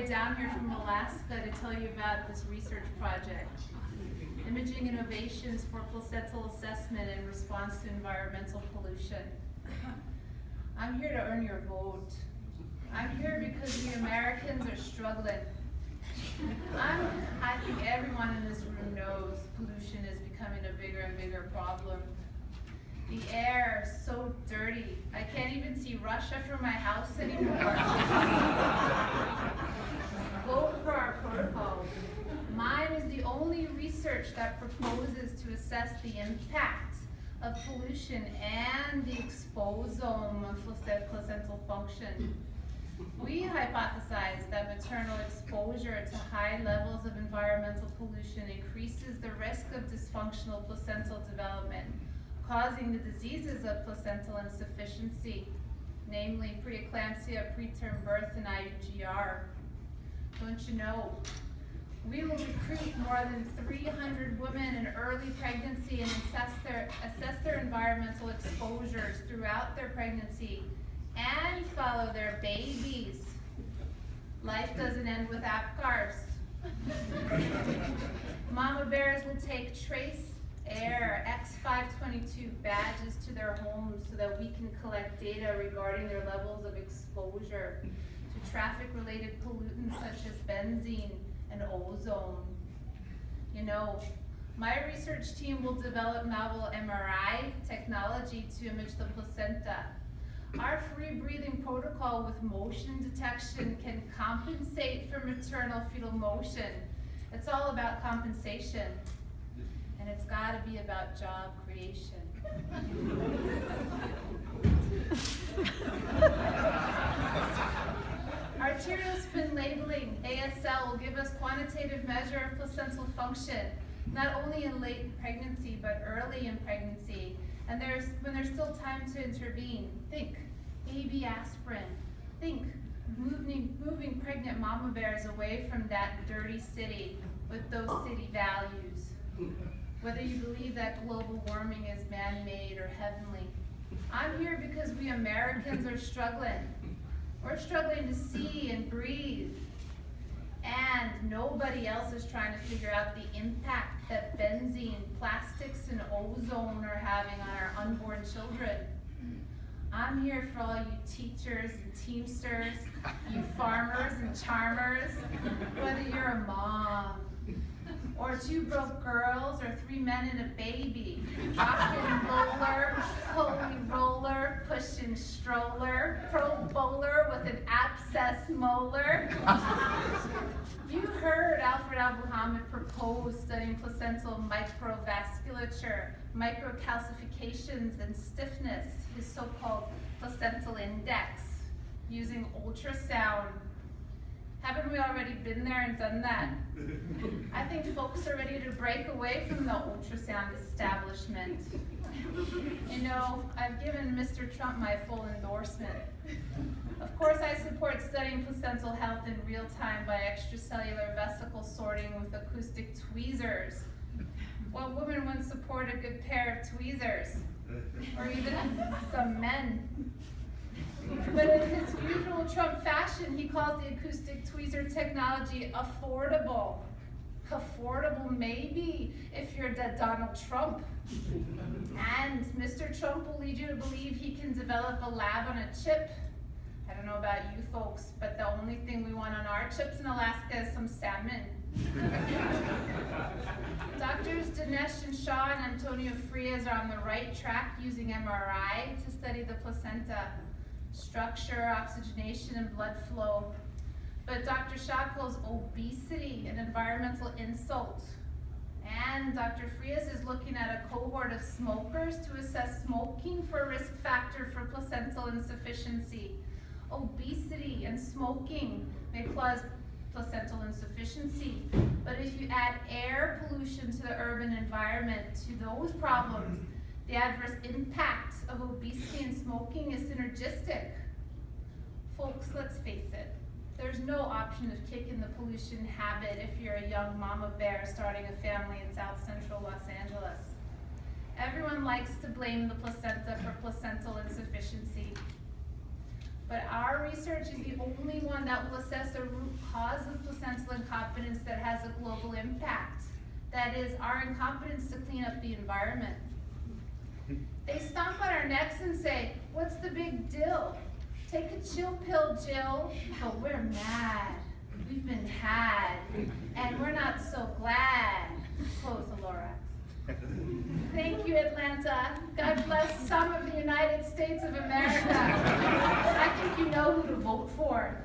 way down here from Alaska to tell you about this research project. Imaging innovations for placental assessment in response to environmental pollution. I'm here to earn your vote. I'm here because we Americans are struggling. I think everyone in this room knows pollution is becoming a bigger and bigger problem. The air is so dirty. I can't even see Russia from my house anymore. Vote for our protocol. Mine is the only research that proposes to assess the impact of pollution and the exposome of placental function. We hypothesize that maternal exposure to high levels of environmental pollution increases the risk of dysfunctional placental development, causing the diseases of placental insufficiency, namely preeclampsia, preterm birth, and IUGR. Don't you know? We will recruit more than 300 women in early pregnancy and assess their environmental exposures throughout their pregnancy and follow their babies. Life doesn't end with APGARs. Mama bears will take trace air X522 badges to their homes so that we can collect data regarding their levels of exposure to traffic-related pollutants such as benzene and ozone. You know, my research team will develop novel MRI technology to image the placenta. Our free-breathing protocol with motion detection can compensate for maternal fetal motion. It's all about compensation. And it's got to be about job creation. Arterial spin labeling, ASL, will give us quantitative measure of placental function, not only in late pregnancy, but early in pregnancy. And when there's still time to intervene. Think baby aspirin. Think moving pregnant mama bears away from that dirty city with those city values. Whether you believe that global warming is man-made or heavenly. I'm here because we Americans are struggling. We're struggling to see and breathe. And nobody else is trying to figure out the impact that benzene, plastics, and ozone are having on our unborn children. I'm here for all you teachers and teamsters, you farmers and charmers, whether you're a mom, or two broke girls, or three men and a baby, rockin' roller, holy roller, pushing stroller, pro bowler with an abscess molar. You heard Alfred Abdulhamid propose studying placental microvasculature, microcalcifications, and stiffness, his so-called placental index, using ultrasound. Haven't we already been there and done that? I think folks are ready to break away from the ultrasound establishment. You know, I've given Mr. Trump my full endorsement. Of course, I support studying placental health in real time by extracellular vesicle sorting with acoustic tweezers. What woman wouldn't support a good pair of tweezers? Or even some men. But in his usual Trump fashion, he calls the acoustic tweezer technology affordable. Affordable maybe if you're Donald Trump. And Mr. Trump will lead you to believe he can develop a lab on a chip. I don't know about you folks, but the only thing we want on our chips in Alaska is some salmon. Doctors Dinesh and Shaw and Antonio Frias are on the right track using MRI to study the placenta. Structure, oxygenation, and blood flow. But Dr. Shah calls obesity an environmental insult. And Dr. Frias is looking at a cohort of smokers to assess smoking for a risk factor for placental insufficiency. Obesity and smoking may cause placental insufficiency, but if you add air pollution to the urban environment to those problems, the adverse impact of obesity and smoking is synergistic. Folks, let's face it, there's no option of kicking the pollution habit if you're a young mama bear starting a family in South Central Los Angeles. Everyone likes to blame the placenta for placental insufficiency. But our research is the only one and that will assess the root cause of placental incompetence that has a global impact. That is our incompetence to clean up the environment. They stomp on our necks and say, what's the big deal? Take a chill pill, Jill. But we're mad. We've been had. And we're not so glad. Quote the Lorax. Thank you, Atlanta. God bless some of the United States of America. I think you know who to vote for.